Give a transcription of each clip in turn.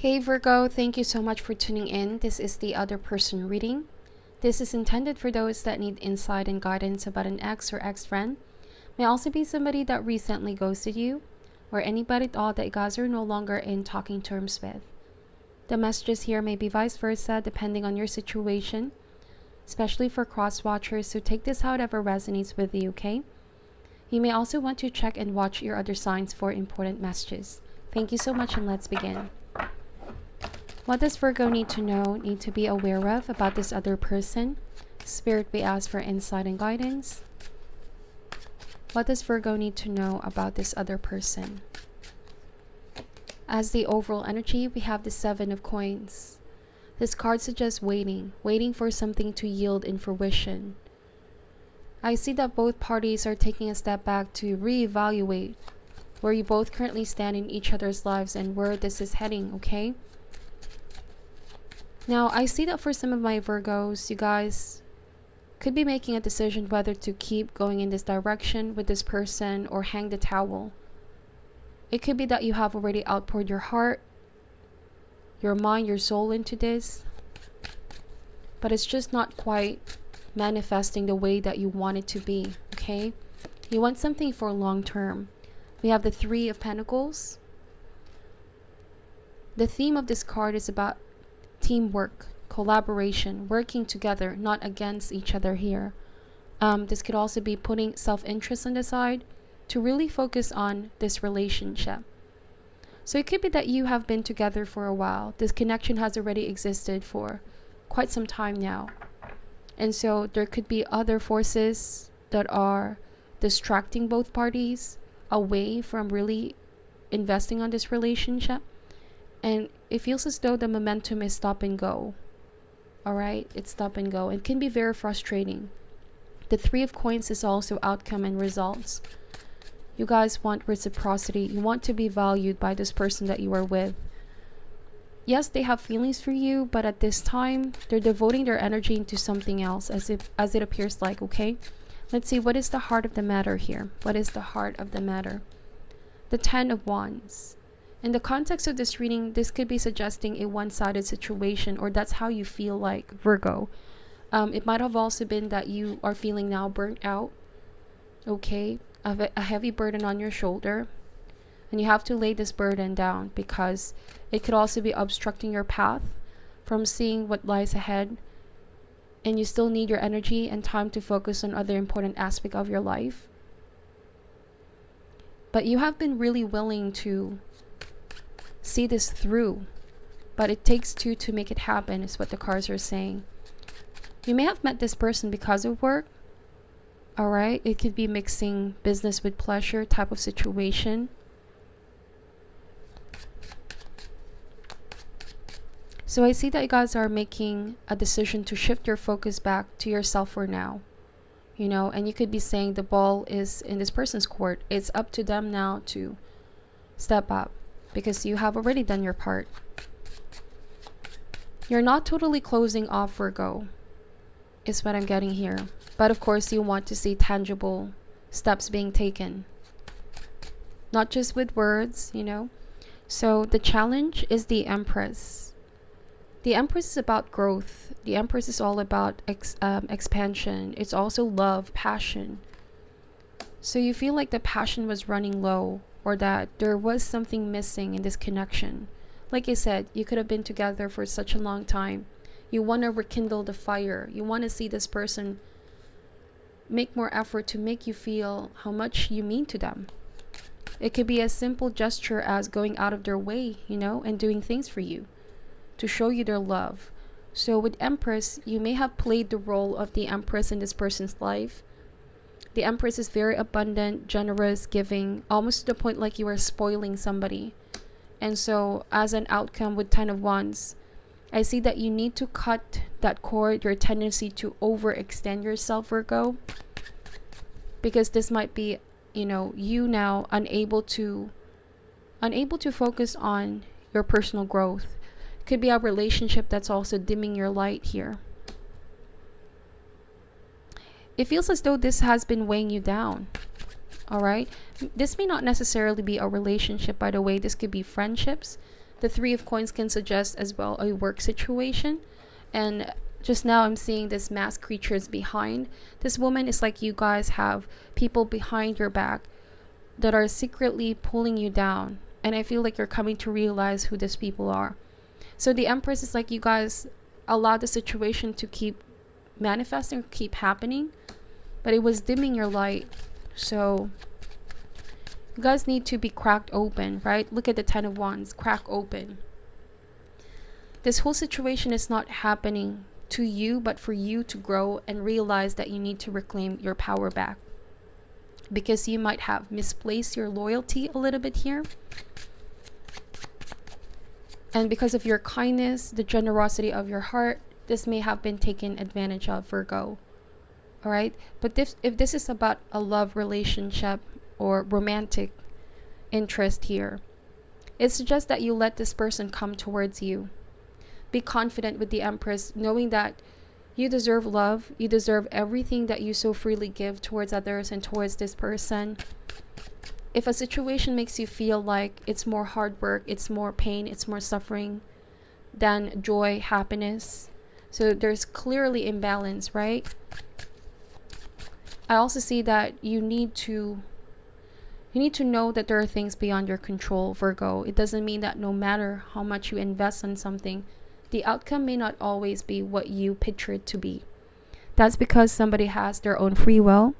Hey Virgo, thank you so much for tuning in. This is the other person reading. This is intended for those that need insight and guidance about an ex or ex-friend. May also be somebody that recently ghosted you, or anybody at all that you guys are no longer in talking terms with. The messages here may be vice versa depending on your situation, especially for cross-watchers, so take this however resonates with you, okay? You may also want to check and watch your other signs for important messages. Thank you so much, and let's begin. What does Virgo need to know, need to be aware of about this other person? Spirit, we ask for insight and guidance. What does Virgo need to know about this other person? As the overall energy, we have the Seven of Coins. This card suggests waiting for something to yield in fruition. I see that both parties are taking a step back to reevaluate where you both currently stand in each other's lives and where this is heading, okay? Now, I see that for some of my Virgos, you guys could be making a decision whether to keep going in this direction with this person or hang the towel. It could be that you have already outpoured your heart, your mind, your soul into this, but it's just not quite manifesting the way that you want it to be, okay? You want something for long term. We have the Three of Pentacles. The theme of this card is about teamwork, collaboration, working together, not against each other here. This could also be putting self-interest on the side to really focus on this relationship. So it could be that you have been together for a while. This connection has already existed for quite some time now. And so there could be other forces that are distracting both parties away from really investing on this relationship. And it feels as though the momentum is stop and go. Alright? It's stop and go. It can be very frustrating. The Three of Coins is also outcome and results. You guys want reciprocity. You want to be valued by this person that you are with. Yes, they have feelings for you, but at this time, they're devoting their energy into something else, as it appears like, okay? Let's see, what is the heart of the matter here? What is the heart of the matter? The Ten of Wands. In the context of this reading, this could be suggesting a one-sided situation, or that's how you feel like, Virgo. It might have also been that you are feeling now burnt out, okay? A heavy burden on your shoulder, and you have to lay this burden down because it could also be obstructing your path from seeing what lies ahead, and you still need your energy and time to focus on other important aspects of your life. But you have been really willing to see this through, but it takes two to make it happen, is what the cards are saying. You may have met this person because of work. All right, it could be mixing business with pleasure type of situation. So I see that you guys are making a decision to shift your focus back to yourself for now. You know, and you could be saying the ball is in this person's court. It's up to them now to step up, because you have already done your part. You're not totally closing off, Virgo, is what I'm getting here. But of course, you want to see tangible steps being taken. Not just with words, you know. So the challenge is the Empress. The Empress is about growth. The Empress is all about expansion. It's also love, passion. So you feel like the passion was running low, or that there was something missing in this connection. Like I said, you could have been together for such a long time. You want to rekindle the fire. You want to see this person make more effort to make you feel how much you mean to them. It could be a simple gesture as going out of their way, you know, and doing things for you to show you their love. So with Empress, you may have played the role of the Empress in this person's life. The Empress is very abundant, generous, giving, almost to the point like you are spoiling somebody. And so as an outcome with Ten of Wands, I see that you need to cut that cord, your tendency to overextend yourself, Virgo. Because this might be, you know, you now unable to focus on your personal growth. It could be a relationship that's also dimming your light here. It feels as though this has been weighing you down. All right. This may not necessarily be a relationship, by the way. This could be friendships The Three of Coins can suggest as well a work situation. And just now I'm seeing this masked creatures behind. This woman is like you guys have people behind your back that are secretly pulling you down. And I feel like you're coming to realize who these people are. So the Empress is like you guys allow the situation to keep manifesting, keep happening, but it was dimming your light. So you guys need to be cracked open, right? Look at the Ten of Wands, crack open. This whole situation is not happening to you, but for you to grow and realize that you need to reclaim your power back. Because you might have misplaced your loyalty a little bit here. And because of your kindness, the generosity of your heart, this may have been taken advantage of, Virgo. Alright? But if this is about a love relationship or romantic interest here, it suggests that you let this person come towards you. Be confident with the Empress, knowing that you deserve love. You deserve everything that you so freely give towards others and towards this person. If a situation makes you feel like it's more hard work, it's more pain, it's more suffering than joy, happiness. So there's clearly imbalance, right? I also see that you need to know that there are things beyond your control, Virgo. It doesn't mean that no matter how much you invest in something, the outcome may not always be what you picture it to be. That's because somebody has their own free will,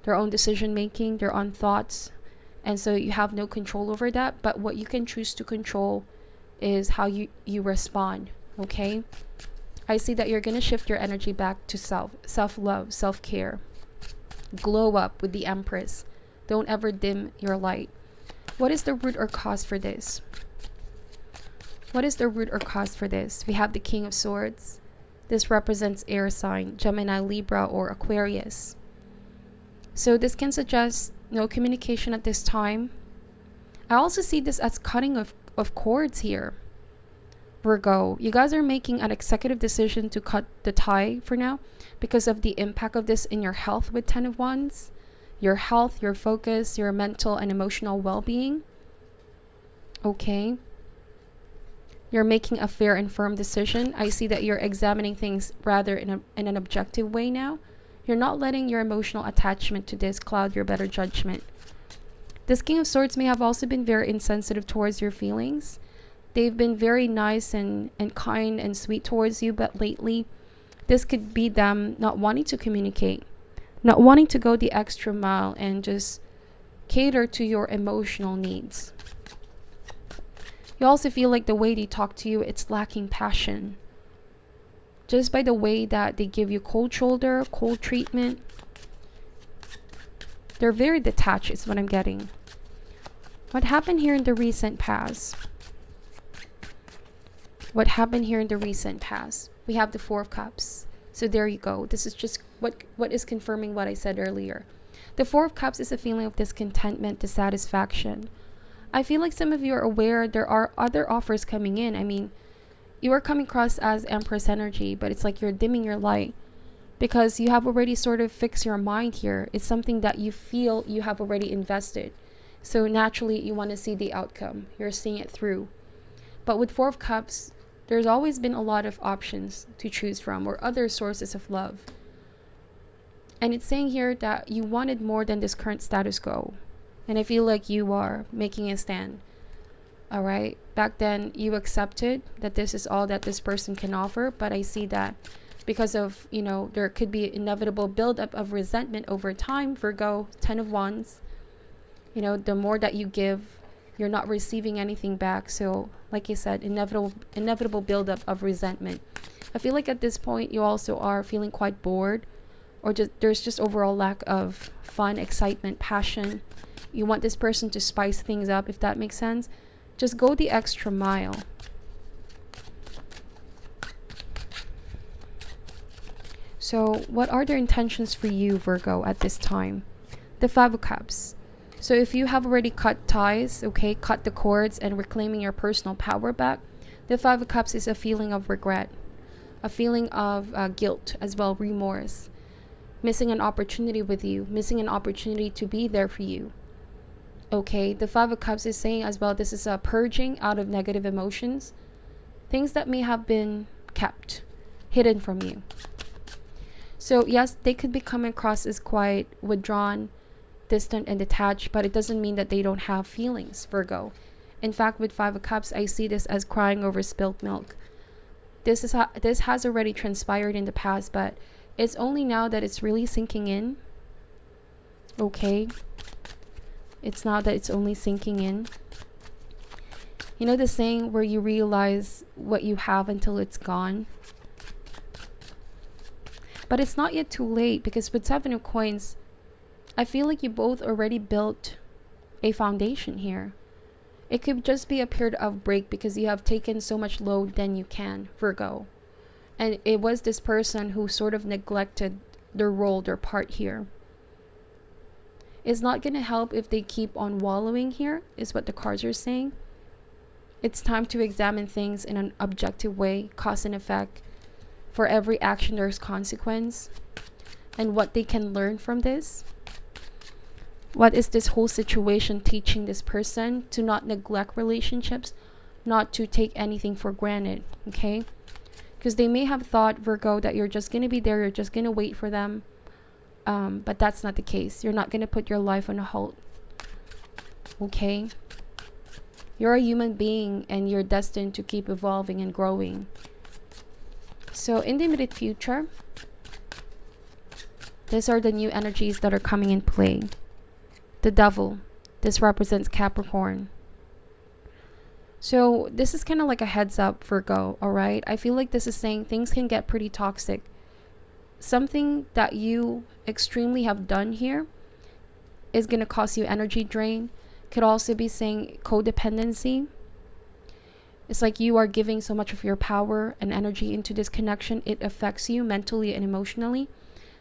their own decision making, their own thoughts. And so you have no control over that. But what you can choose to control is how you respond. Okay? I see that you're going to shift your energy back to self-love, self-care. Glow up with the Empress. Don't ever dim your light. What is the root or cause for this? What is the root or cause for this? We have the King of Swords. This represents air sign, Gemini, Libra, or Aquarius. So this can suggest no communication at this time. I also see this as cutting of cords here. Virgo, you guys are making an executive decision to cut the tie for now because of the impact of this in your health with Ten of Wands. Your health, your focus, your mental and emotional well-being. Okay. You're making a fair and firm decision. I see that you're examining things rather in an objective way now. You're not letting your emotional attachment to this cloud your better judgment. This King of Swords may have also been very insensitive towards your feelings. They've been very nice and kind and sweet towards you, but lately, this could be them not wanting to communicate, not wanting to go the extra mile and just cater to your emotional needs. You also feel like the way they talk to you, it's lacking passion. Just by the way that they give you cold shoulder, cold treatment. They're very detached is what I'm getting. What happened here in the recent past? What happened here in the recent past? We have the Four of Cups. So there you go. This is just what is confirming what I said earlier. The Four of Cups is a feeling of discontentment, dissatisfaction. I feel like some of you are aware there are other offers coming in. I mean, you are coming across as Empress energy, but it's like you're dimming your light because you have already sort of fixed your mind here. It's something that you feel you have already invested. So naturally, you want to see the outcome. You're seeing it through. But with Four of Cups, there's always been a lot of options to choose from or other sources of love. And it's saying here that you wanted more than this current status quo. And I feel like you are making a stand. All right. Back then, you accepted that this is all that this person can offer. But I see that because of, there could be inevitable buildup of resentment over time. Virgo, Ten of Wands. The more that you give, you're not receiving anything back. So, like I said, inevitable buildup of resentment. I feel like at this point, you also are feeling quite bored. Or there's just overall lack of fun, excitement, passion. You want this person to spice things up, if that makes sense. Just go the extra mile. So what are their intentions for you, Virgo, at this time? The Five of Cups. So if you have already cut ties, okay, cut the cords and reclaiming your personal power back, the Five of Cups is a feeling of regret, a feeling of guilt as well, remorse, missing an opportunity with you, missing an opportunity to be there for you. Okay, the Five of Cups is saying as well, this is a purging out of negative emotions, things that may have been kept hidden from you. So yes, they could be coming across as quite withdrawn, distant, and detached, but it doesn't mean that they don't have feelings, Virgo. In fact, with Five of Cups, I see this as crying over spilled milk. This has already transpired in the past, but it's only now that it's really sinking in. Okay, it's now that it's only sinking in. You know the saying where you realize what you have until it's gone? But it's not yet too late, because with Seven of Coins, I feel like you both already built a foundation here. It could just be a period of break because you have taken so much load than you can, Virgo. And it was this person who sort of neglected their role, their part here. It's not going to help if they keep on wallowing here, is what the cards are saying. It's time to examine things in an objective way, cause and effect. For every action, there's consequence. And what they can learn from this. What is this whole situation teaching this person? To not neglect relationships, not to take anything for granted, okay? Because they may have thought, Virgo, that you're just going to be there, you're just going to wait for them. But that's not the case. You're not going to put your life on a halt, okay? You're a human being and you're destined to keep evolving and growing. So in the immediate future, these are the new energies that are coming in play. The Devil. This represents Capricorn. So this is kind of like a heads up, Virgo, alright? I feel like this is saying things can get pretty toxic. Something that you extremely have done here is going to cause you energy drain. Could also be saying codependency. It's like you are giving so much of your power and energy into this connection. It affects you mentally and emotionally.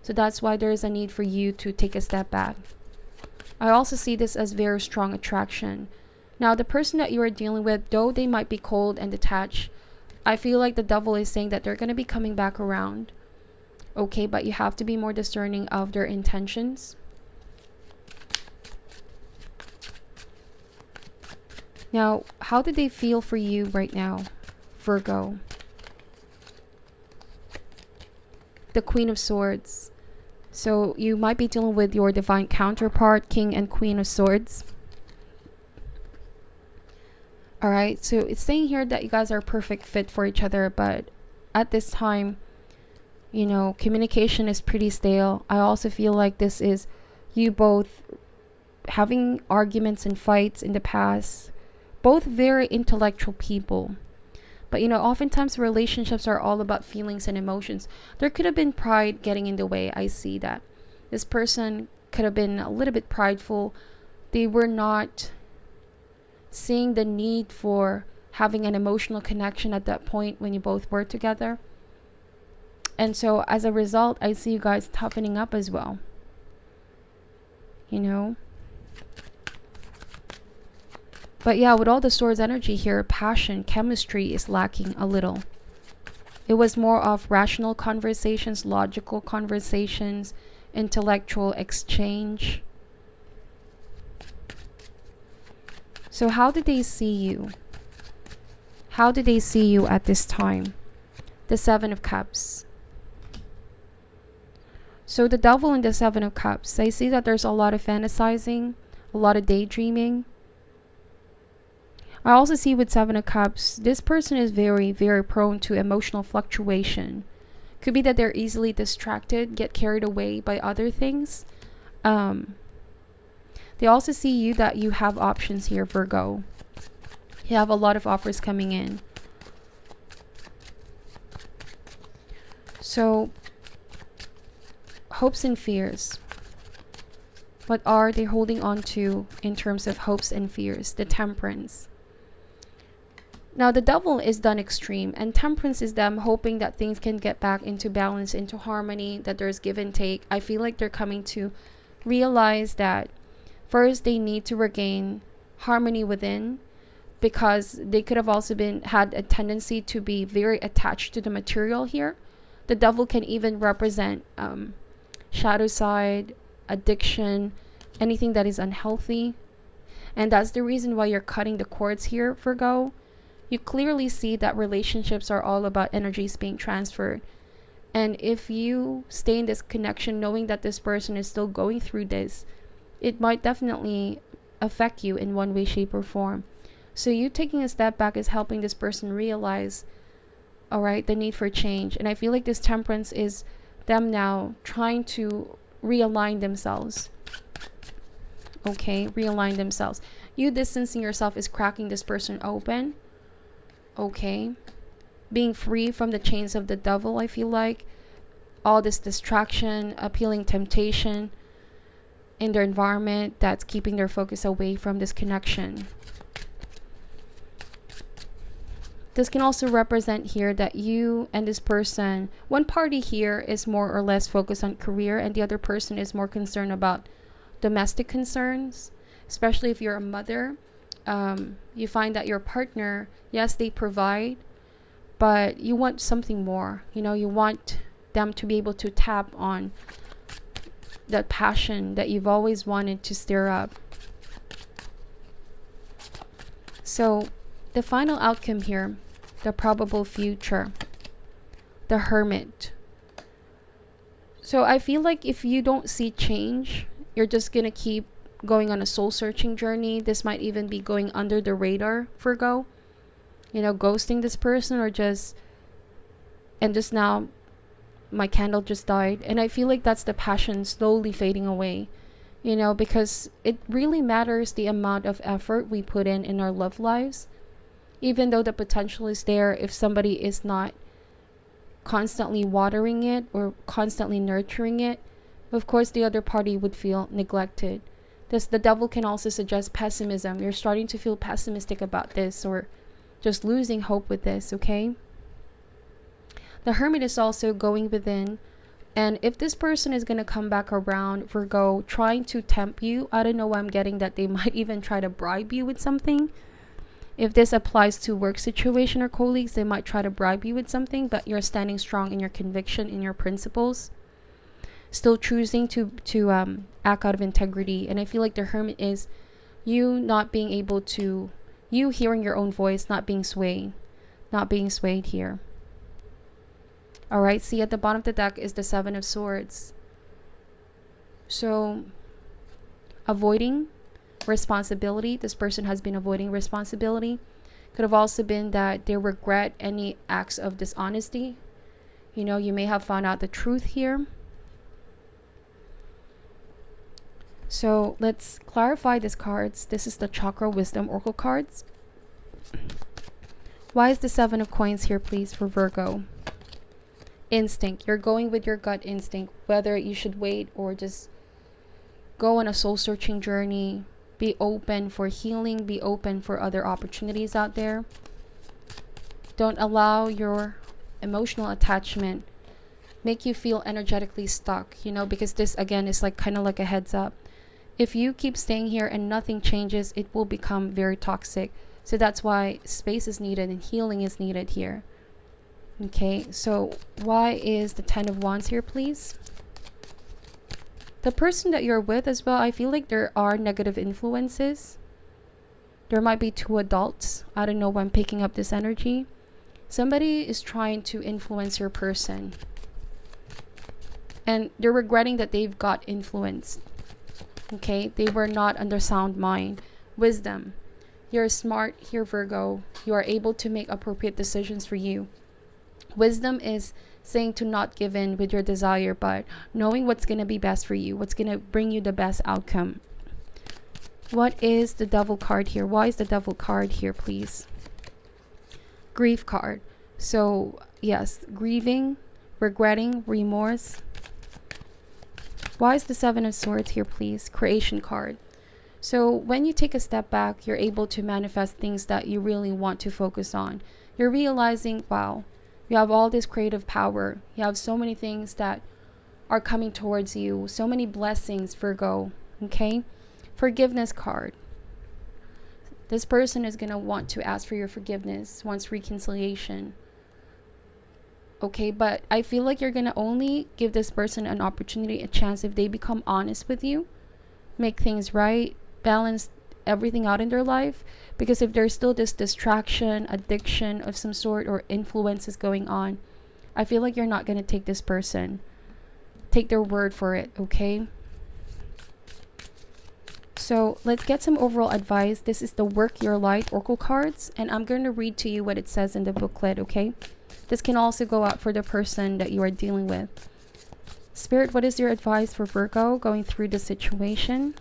So that's why there is a need for you to take a step back. I also see this as very strong attraction. Now, the person that you are dealing with, though they might be cold and detached, I feel like the Devil is saying that they're going to be coming back around. Okay, but you have to be more discerning of their intentions. Now, how do they feel for you right now, Virgo? The Queen of Swords. So you might be dealing with your divine counterpart, King and Queen of Swords. Alright, so it's saying here that you guys are a perfect fit for each other, but at this time, you know, communication is pretty stale. I also feel like this is you both having arguments and fights in the past. Both very intellectual people. But, you know, oftentimes relationships are all about feelings and emotions. There could have been pride getting in the way. I see that. This person could have been a little bit prideful. They were not seeing the need for having an emotional connection at that point when you both were together. And so as a result, I see you guys toughening up as well. You know? But yeah, with all the Swords energy here, passion, chemistry is lacking a little. It was more of rational conversations, logical conversations, intellectual exchange. So how did they see you? How did they see you at this time? The Seven of Cups. So the Devil and the Seven of Cups, I see that there's a lot of fantasizing, a lot of daydreaming. I also see with Seven of Cups, this person is very, very prone to emotional fluctuation. Could be that they're easily distracted, get carried away by other things. They also see you that you have options here, Virgo. You have a lot of offers coming in. So, hopes and fears. What are they holding on to in terms of hopes and fears? The Temperance. Now, the Devil is done extreme, and Temperance is them hoping that things can get back into balance, into harmony, that there's give and take. I feel like they're coming to realize that first they need to regain harmony within, because they could have also had a tendency to be very attached to the material here. The Devil can even represent shadow side, addiction, anything that is unhealthy. And that's the reason why you're cutting the cords here, Virgo. You clearly see that relationships are all about energies being transferred. And if you stay in this connection knowing that this person is still going through this, it might definitely affect you in one way, shape, or form. So you taking a step back is helping this person realize, all right, the need for change. And I feel like this Temperance is them now trying to realign themselves. Okay, realign themselves. You distancing yourself is cracking this person open. Okay, being free from the chains of the devil. I feel like all this distraction, appealing temptation in their environment that's keeping their focus away from this connection. This can also represent here that you and this person, one party here is more or less focused on career and the other person is more concerned about domestic concerns. Especially if you're a mother, you find that your partner, yes, they provide, but you want something more. You know, you want them to be able to tap on that passion that you've always wanted to stir up. So the final outcome here, the probable future, the Hermit. So I feel like if you don't see change, you're just gonna keep going on a soul searching journey. This might even be going under the radar, Virgo. You know, ghosting this person or just now my candle just died. And I feel like that's the passion slowly fading away, you know, because it really matters the amount of effort we put in our love lives. Even though the potential is there, if somebody is not constantly watering it or constantly nurturing it, of course the other party would feel neglected. The devil can also suggest pessimism. You're starting to feel pessimistic about this or just losing hope with this, okay? The Hermit is also going within, and if this person is going to come back around, Virgo, trying to tempt you, I don't know why I'm getting that they might even try to bribe you with something. If this applies to work situation or colleagues, they might try to bribe you with something, but you're standing strong in your conviction, in your principles, still choosing to act out of integrity. And I feel like the Hermit is you not being able to, you hearing your own voice, not being swayed here. All right, see at the bottom of the deck is the Seven of Swords. So avoiding responsibility. This person has been avoiding responsibility. Could have also been that they regret any acts of dishonesty. You know, you may have found out the truth here. So let's clarify these cards. This is the Chakra Wisdom Oracle cards. Why is the Seven of Coins here, please, for Virgo? Instinct. You're going with your gut instinct, whether you should wait or just go on a soul searching journey. Be open for healing. Be open for other opportunities out there. Don't allow your emotional attachment make you feel energetically stuck, you know, because this again is like kind of like a heads up. If you keep staying here and nothing changes, it will become very toxic. So that's why space is needed and healing is needed here. Okay, so why is the Ten of Wands here, please? The person that you're with as well, I feel like there are negative influences. There might be two adults. I don't know why I'm picking up this energy. Somebody is trying to influence your person. And they're regretting that they've got influenced. Okay, they were not under sound mind. Wisdom. You're smart here, Virgo. You are able to make appropriate decisions for you. Wisdom is saying to not give in with your desire, but knowing what's going to be best for you, what's going to bring you the best outcome. What is the Devil card here? Why is the Devil card here, please? Grief card. So, yes, grieving, regretting, remorse. Why is the Seven of Swords here, please? Creation card. So, when you take a step back, you're able to manifest things that you really want to focus on. You're realizing, wow, you have all this creative power. You have so many things that are coming towards you. So many blessings, Virgo. Okay? Forgiveness card. This person is going to want to ask for your forgiveness, wants reconciliation. Okay, but I feel like you're going to only give this person an opportunity, a chance if they become honest with you, make things right, balance everything out in their life, because if there's still this distraction, addiction of some sort, or influences going on, I feel like you're not going to take this person. Take their word for it, okay? So let's get some overall advice. This is the Work Your Light Oracle cards, and I'm going to read to you what it says in the booklet, okay? This can also go out for the person that you are dealing with. Spirit, what is your advice for Virgo going through the situation?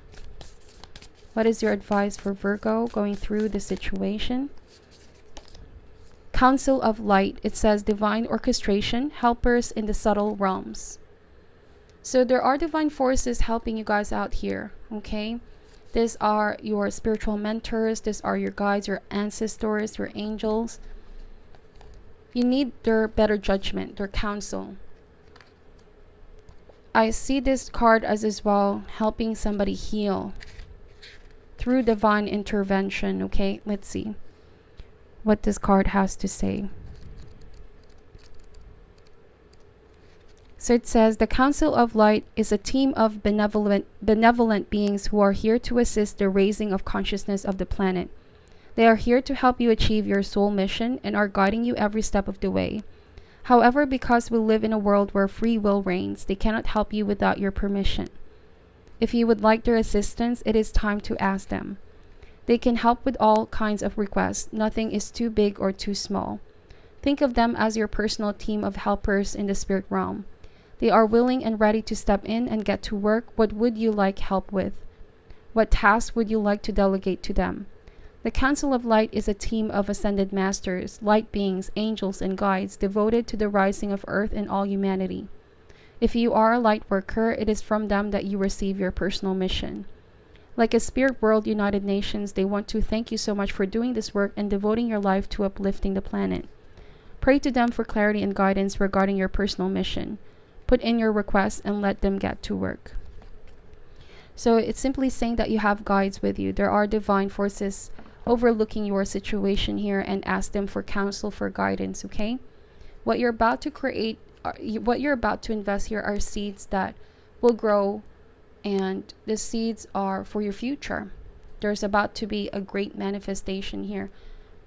What is your advice for Virgo going through the situation? Council of Light. It says divine orchestration, helpers in the subtle realms. So there are divine forces helping you guys out here, okay? These are your spiritual mentors. These are your guides, your ancestors, your angels. You need their better judgment, their counsel. I see this card as well helping somebody heal through divine intervention, okay? Let's see what this card has to say. So it says, the Council of Light is a team of benevolent beings who are here to assist the raising of consciousness of the planet. They are here to help you achieve your soul mission and are guiding you every step of the way. However, because we live in a world where free will reigns, they cannot help you without your permission. If you would like their assistance, it is time to ask them. They can help with all kinds of requests. Nothing is too big or too small. Think of them as your personal team of helpers in the spirit realm. They are willing and ready to step in and get to work. What would you like help with? What tasks would you like to delegate to them? The Council of Light is a team of ascended masters, light beings, angels, and guides devoted to the rising of Earth and all humanity. If you are a light worker, it is from them that you receive your personal mission. Like a Spirit World United Nations, they want to thank you so much for doing this work and devoting your life to uplifting the planet. Pray to them for clarity and guidance regarding your personal mission. Put in your requests and let them get to work. So it's simply saying that you have guides with you. There are divine forces overlooking your situation here, and ask them for counsel, for guidance, okay? What you're about to create, what you're about to invest here are seeds that will grow, and the seeds are for your future. There's about to be a great manifestation here,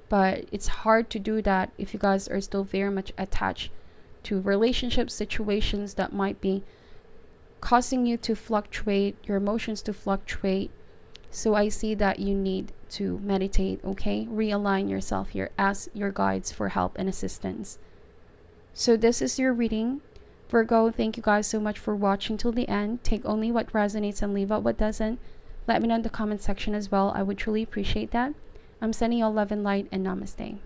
but it's hard to do that if you guys are still very much attached to relationship situations that might be causing you to fluctuate, your emotions to fluctuate. So I see that you need to meditate, okay? Realign yourself here. Ask your guides for help and assistance. So this is your reading. Virgo, thank you guys so much for watching till the end. Take only what resonates and leave out what doesn't. Let me know in the comment section as well. I would truly appreciate that. I'm sending you all love and light, and namaste.